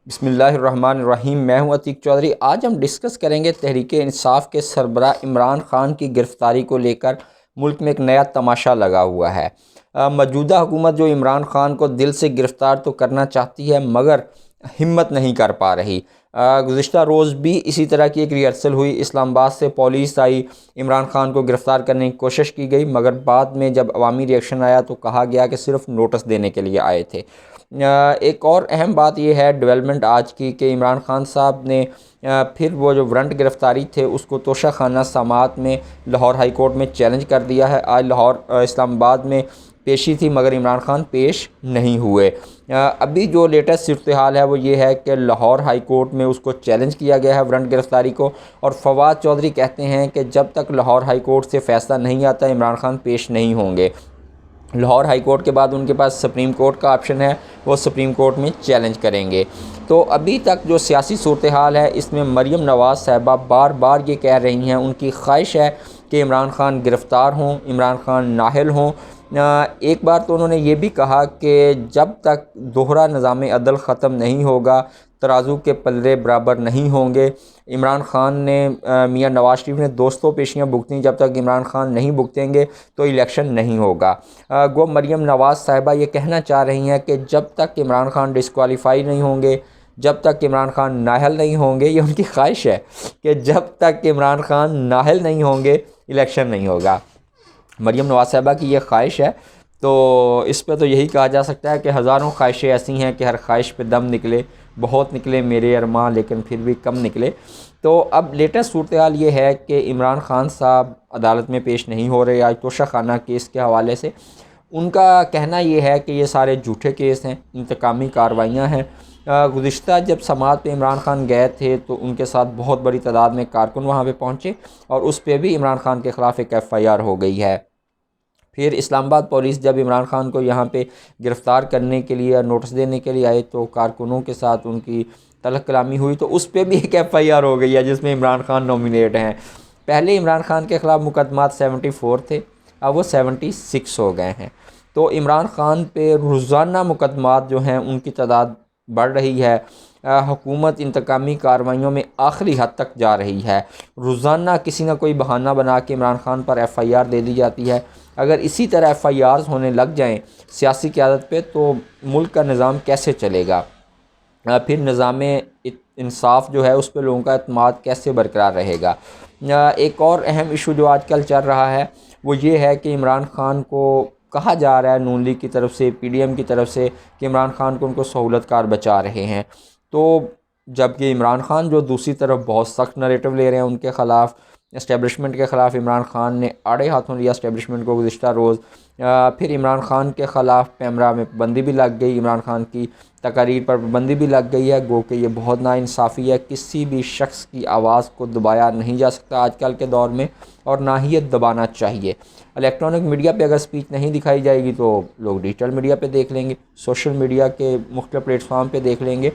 बिस्मिल्लाहिर्रहमानिर्रहीम। मैं हूं अतीक चौधरी। आज हम डिस्कस करेंगे तहरीक इंसाफ के सरबराह इमरान खान की गिरफ़्तारी को लेकर मुल्क में एक नया तमाशा लगा हुआ है। मौजूदा हुकूमत जो इमरान खान को दिल से गिरफ़्तार तो करना चाहती है मगर हिम्मत नहीं कर पा रही। गुज़िश्ता रोज़ भी इसी तरह की एक रिहर्सल हुई। इस्लामाबाद से पुलिस आई, इमरान खान को गिरफ़्तार करने की कोशिश की गई, मगर बाद में जब अवामी रिएक्शन आया तो कहा गया कि सिर्फ नोटिस देने के लिए आए थे। एक और अहम बात यह है डेवलपमेंट आज की कि इमरान खान साहब ने फिर वो जो वारंट गिरफ़्तारी थे उसको तोशाखाना समाअत में लाहौर हाई कोर्ट में चैलेंज कर दिया है। आज लाहौर इस्लामाबाद में पेशी थी मगर इमरान खान पेश नहीं हुए। अभी जो लेटेस्ट सूरत हाल है वो ये है कि लाहौर हाई कोर्ट में उसको चैलेंज किया गया है वारंट गिरफ़्तारी को, और फवाद चौधरी कहते हैं कि जब तक लाहौर हाई कोर्ट से फ़ैसला नहीं आता इमरान खान पेश नहीं होंगे। लाहौर हाई कोर्ट के बाद उनके पास सुप्रीम कोर्ट का ऑप्शन है, वो सुप्रीम कोर्ट में चैलेंज करेंगे। तो अभी तक जो सियासी सूरत हाल है इसमें मरीम नवाज़ साहिबा बार बार ये कह रही हैं, उनकी ख्वाहिश है कि इमरान खान गिरफ़्तार हों, इमरान खान नाहल हों। एक बार तो उन्होंने ये भी कहा कि जब तक दोहरा निज़ाम अदल ख़त्म नहीं होगा तराजू के पल्ले बराबर नहीं होंगे। इमरान खान ने मियां नवाज शरीफ ने दोस्तों पेशियाँ भुगती, जब तक इमरान खान नहीं भुगतेंगे तो इलेक्शन नहीं होगा। गो मरीम नवाज़ साहिबा ये कहना चाह रही हैं कि जब तक इमरान खान डिस्क्वालीफाई नहीं होंगे, जब तक इमरान खान नाहल नहीं होंगे, ये उनकी ख्वाहिश है कि जब तक इमरान खान नाहल नहीं होंगे इलेक्शन नहीं होगा। मरीम नवाज़ साहिबा की ये ख्वाहिश है, तो इस पर तो यही कहा जा सकता है कि हज़ारों ख्वाहिशें ऐसी हैं कि हर ख्वाहिश पे दम निकले, बहुत निकले मेरे अरमां लेकिन फिर भी कम निकले। तो अब लेटेस्ट सूरत हाल ये है कि इमरान खान साहब अदालत में पेश नहीं हो रहे आज तोशाखाना केस के हवाले से। उनका कहना ये है कि ये सारे झूठे केस हैं, इंतकामी कार्रवाइयाँ हैं। गुज़िश्ता जब समाअत पे इमरान खान गए थे तो उनके साथ बहुत बड़ी तादाद में कारकुन वहाँ पे पहुँचे और उस पर भी इमरान खान के ख़िलाफ़ एक FIR हो गई है। फिर इस्लामाबाद पुलिस जब इमरान खान को यहाँ पे गिरफ़्तार करने के लिए नोटिस देने के लिए आए तो कारकुनों के साथ उनकी तलख कलामी हुई, तो उस पर भी एक FIR हो गई है जिसमें इमरान खान नॉमिनेट हैं। पहले इमरान खान के ख़िलाफ़ मुकदमात 74 थे, अब वो 76 हो गए हैं। तो इमरान खान पे रोज़ाना मुकदमात जो हैं उनकी तादाद बढ़ रही है। हुकूमत इंतकामी कार्रवाइयों में आखिरी हद तक जा रही है। रोज़ाना किसी न कोई बहाना बना के इमरान खान पर FIR दे दी जाती है। अगर इसी तरह FIRs होने लग जाएं सियासी क़यादत पे तो मुल्क का निज़ाम कैसे चलेगा? फिर निज़ाम इंसाफ जो है उस पर लोगों का एतमाद कैसे बरकरार रहेगा? एक और अहम इशू जो आजकल चल रहा है वो ये है कि इमरान खान को कहा जा रहा है नून लीग की तरफ से, PDM की तरफ से, कि इमरान खान को उनको सहूलतकार बचा रहे हैं। तो जबकि इमरान खान जो दूसरी तरफ बहुत सख्त नरेटिव ले रहे हैं उनके ख़िलाफ़, इस्टेब्लिशमेंट के ख़िलाफ़ इमरान खान ने आड़े हाथों लिया इस्टेब्लिशमेंट को गुज़िश्ता रोज़। फिर इमरान खान के ख़िलाफ़ पैमरा में पाबंदी भी लग गई, इमरान खान की तकारीर पर पाबंदी भी लग गई है। गो कि ये बहुत नाइंसाफ़ी है। किसी भी शख्स की आवाज़ को दबाया नहीं जा सकता आजकल के दौर में, और ना ही ये दबाना चाहिए। इलेक्ट्रॉनिक मीडिया पे अगर स्पीच नहीं दिखाई जाएगी तो लोग डिजिटल मीडिया पे देख लेंगे, सोशल मीडिया के मुख्तलिफ़ प्लेटफॉर्म पे देख लेंगे।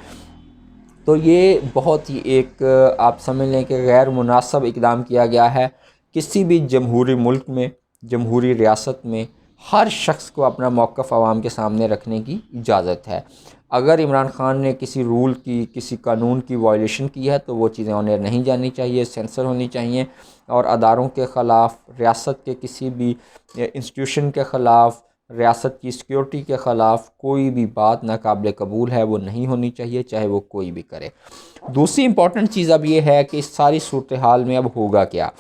तो ये बहुत ही एक आप समझ लें कि गैर मुनासिब इक़दाम किया गया है। किसी भी जमहूरी मुल्क में, जमहूरी रियासत में हर शख्स को अपना मौक़िफ़ आवाम के सामने रखने की इजाज़त है। अगर इमरान खान ने किसी रूल की, किसी कानून की वायलेशन की है तो वो चीज़ें उन्हें नहीं जानी चाहिए, सेंसर होनी चाहिए। और अदारों के ख़िलाफ़, रियासत के किसी भी इंस्टीट्यूशन के ख़िलाफ़, रियासत की सिक्योरिटी के ख़िलाफ़ कोई भी बात नाकाबिल कबूल है, वो नहीं होनी चाहिए, चाहे वो कोई भी करे। दूसरी इम्पॉर्टेंट चीज़ अब ये है कि इस सारी सूरत हाल में अब होगा क्या?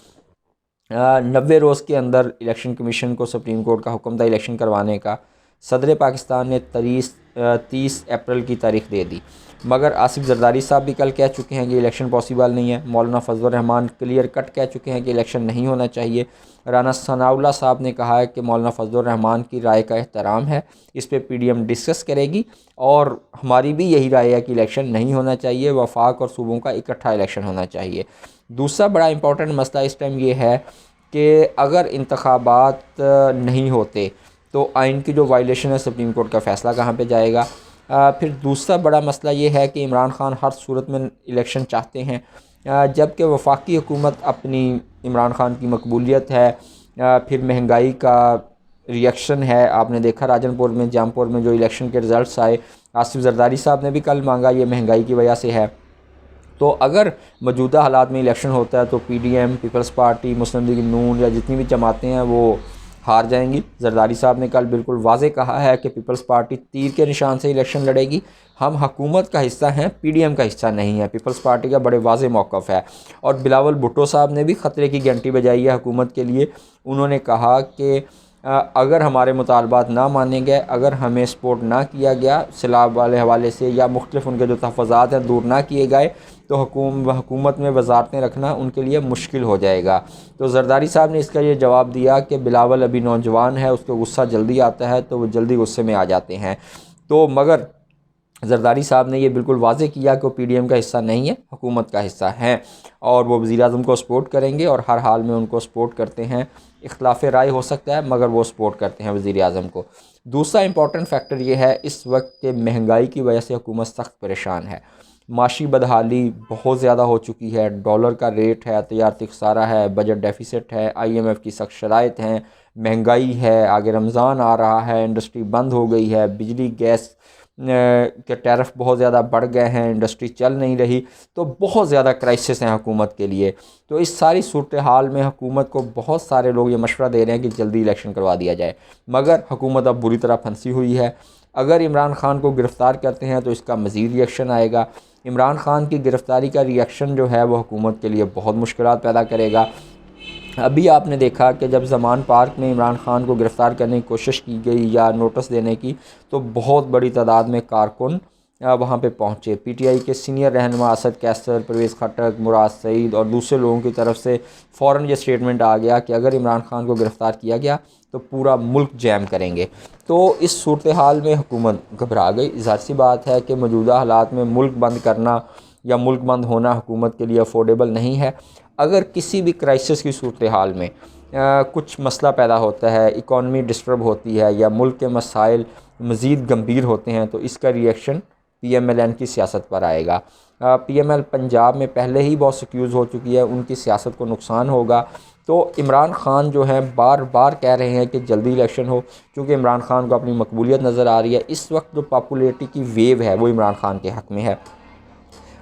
90 रोज़ के अंदर इलेक्शन कमीशन को सुप्रीम कोर्ट का हुक्म था इलेक्शन करवाने का। सदर पाकिस्तान ने 30 अप्रैल की तारीख दे दी, मगर आसिफ जरदारी साहब भी कल कह चुके हैं कि इलेक्शन पॉसिबल नहीं है। मौलाना फजल रहमान क्लियर कट कह चुके हैं कि इलेक्शन नहीं होना चाहिए। राना सनाउल्लाह साहब ने कहा है कि मौलाना फजल रहमान की राय का एहतराम है, इस पर PDM डिस्कस करेगी, और हमारी भी यही राय है कि इलेक्शन नहीं होना चाहिए, वफाक और सूबों का इकट्ठा इलेक्शन होना चाहिए। दूसरा बड़ा इंपॉर्टेंट मसला इस टाइम ये है कि अगर इंतखाबात नहीं होते तो आइन की जो वायलेशन है सुप्रीम कोर्ट का फ़ैसला कहाँ पे जाएगा? फिर दूसरा बड़ा मसला ये है कि इमरान खान हर सूरत में इलेक्शन चाहते हैं, जबकि वफाकी हुकूमत अपनी, इमरान खान की मकबूलियत है, फिर महंगाई का रिएक्शन है। आपने देखा राजनपुर में, जामपुर में जो इलेक्शन के रिज़ल्ट्स आए आसिफ जरदारी साहब ने भी कल मांगा, ये महंगाई की वजह से है। तो अगर मौजूदा हालात में इलेक्शन होता है तो पीडीएम, पीपल्स पार्टी, मुस्लिम लीग नून या जितनी भी जमातें हैं वो हार जाएंगी। जरदारी साहब ने कल बिल्कुल वाज़े कहा है कि पीपल्स पार्टी तीर के निशान से इलेक्शन लड़ेगी। हम हुकूमत का हिस्सा हैं, पीडीएम का हिस्सा नहीं है। पीपल्स पार्टी का बड़े वाज़े मौक़िफ़ है। और बिलावल भुट्टो साहब ने भी ख़तरे की घंटी बजाई है हुकूमत के लिए। उन्होंने कहा कि अगर हमारे मुतालबात ना माने गए, अगर हमें सपोर्ट ना किया गया सैलाब वाले हवाले से या मुख्तलिफ उनके जो तहफ़्फ़ुज़ात हैं दूर ना किए गए तो हुकूमत में वज़ारतें रखना उनके लिए मुश्किल हो जाएगा। तो जरदारी साहब ने इसका ये जवाब दिया कि बिलावल अभी नौजवान है, उसको गुस्सा जल्दी आता है तो वो जल्दी गुस्से में आ जाते हैं। तो मगर जरदारी साहब ने ये बिल्कुल वाज़े किया कि वो पीडीएम का हिस्सा नहीं है, हुकूमत का हिस्सा हैं और वो वज़ीर-ए-आज़म को सपोर्ट करेंगे और हर हाल में उनको सपोर्ट करते हैं। इख्तिलाफ़ राय हो सकता है मगर वो सपोर्ट करते हैं वज़ीर-ए-आज़म को। दूसरा इंपॉर्टेंट फैक्टर ये है, इस वक्त के महंगाई की वजह से हुकूमत सख्त परेशान है। माशी बदहाली बहुत ज़्यादा हो चुकी है, डॉलर का रेट है, तजारती खसारा है, बजट डेफिसिट है, IMF की सख्त शराइत हैं, महंगाई है, आगे रमज़ान आ रहा है, इंडस्ट्री बंद हो गई है, बिजली गैस के टैरिफ बहुत ज़्यादा बढ़ गए हैं, इंडस्ट्री चल नहीं रही। तो बहुत ज़्यादा क्राइसिस हैं हुकूमत के लिए। तो इस सारी सूरत हाल में हुकूमत को बहुत सारे लोग ये मशवरा दे रहे हैं कि जल्दी इलेक्शन करवा दिया जाए, मगर हुकूमत अब बुरी तरह फंसी हुई है। अगर इमरान ख़ान को गिरफ़्तार करते हैं तो इसका मज़ीद रिएक्शन आएगा। इमरान ख़ान की गिरफ़्तारी का रिएक्शन जो है वो हुकूमत के लिए बहुत मुश्किलात पैदा करेगा। अभी आपने देखा कि जब ज़मान पार्क में इमरान ख़ान को गिरफ़्तार करने की कोशिश की गई या नोटिस देने की, तो बहुत बड़ी तादाद में कारकुन वहाँ पे पहुँचे। PTI के सीनियर रहनुमा असद कैसर, परवेज़ खटक, मुराद सईद और दूसरे लोगों की तरफ से फ़ौरन ये स्टेटमेंट आ गया कि अगर इमरान ख़ान को गिरफ़्तार किया गया तो पूरा मुल्क जैम करेंगे। तो इस सूरत हाल में हुकूमत घबरा गई। ज़ाहिर सी बात है कि मौजूदा हालात में मुल्क बंद करना या मुल्क बंद होना हुकूमत के लिए अफोर्डेबल नहीं है। अगर किसी भी क्राइसिस की सूरत हाल में कुछ मसला पैदा होता है, इकॉनमी डिस्टर्ब होती है या मुल्क के मसाइल मज़ीद गंभीर होते हैं तो इसका रिएक्शन PMLN की सियासत पर आएगा। PML पंजाब में पहले ही बहुत सक्यूज़ हो चुकी है, उनकी सियासत को नुकसान होगा। तो इमरान ख़ान जो हैं बार बार कह रहे हैं कि जल्दी इलेक्शन हो, क्योंकि इमरान ख़ान को अपनी मकबूलियत नज़र आ रही है। इस वक्त जो पॉपुलैरिटी की वेव है वो इमरान ख़ान के हक़ में है।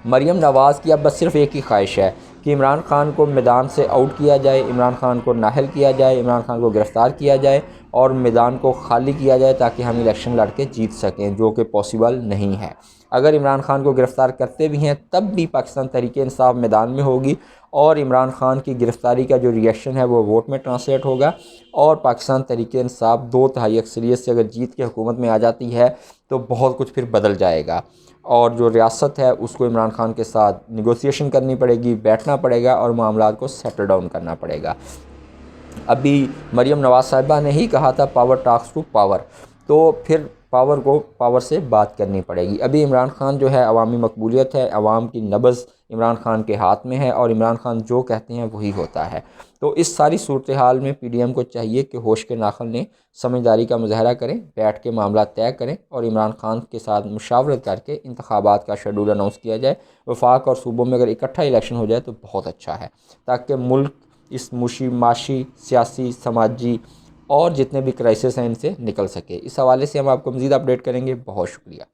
मरीम नवाज़ की अब बस सिर्फ एक ही ख्वाहिश है कि इमरान ख़ान को मैदान से आउट किया जाए, इमरान ख़ान को नाहल किया जाए, इमरान ख़ान को गिरफ़्तार किया जाए और मैदान को खाली किया जाए ताकि हम इलेक्शन लड़ के जीत सकें, जो कि पॉसिबल नहीं है। अगर इमरान ख़ान को गिरफ़्तार करते भी हैं तब भी पाकिस्तान तहरीक इंसाफ मैदान में होगी और इमरान ख़ान की गिरफ़्तारी का जो रिएक्शन है वो वोट में ट्रांसलेट होगा और पाकिस्तान तहरीक इंसाफ 2/3 अक्सरियत से अगर जीत के हुकूमत में आ जाती है तो बहुत कुछ फिर बदल जाएगा और जो रियासत है उसको इमरान ख़ान के साथ निगोसिएशन करनी पड़ेगी, बैठना पड़ेगा और मामलात को सेटल डाउन करना पड़ेगा। अभी मरीम नवाज़ साहिबा ने ही कहा था पावर टॉक्स टू पावर, तो फिर पावर को पावर से बात करनी पड़ेगी। अभी इमरान ख़ान जो है अवामी मकबूलियत है, अवाम की नब्ज़ इमरान ख़ान के हाथ में है और इमरान ख़ान जो कहते हैं वही होता है। तो इस सारी सूरत हाल में PDM को चाहिए कि होश के नाखन लें, समझदारी का मुज़ाहरा करें, बैठ के मामला तय करें और इमरान ख़ान के साथ मुशावरत करके इंतखाबात का शेड्यूल अनाउंस किया जाए। वफाक और सूबों में अगर इकट्ठा इलेक्शन हो जाए तो बहुत अच्छा है, ताकि मुल्क इस माशी, सियासी, समाजी और जितने भी क्राइसिस हैं इनसे निकल सके। इस हवाले से हम आपको मज़ीद अपडेट करेंगे। बहुत शुक्रिया।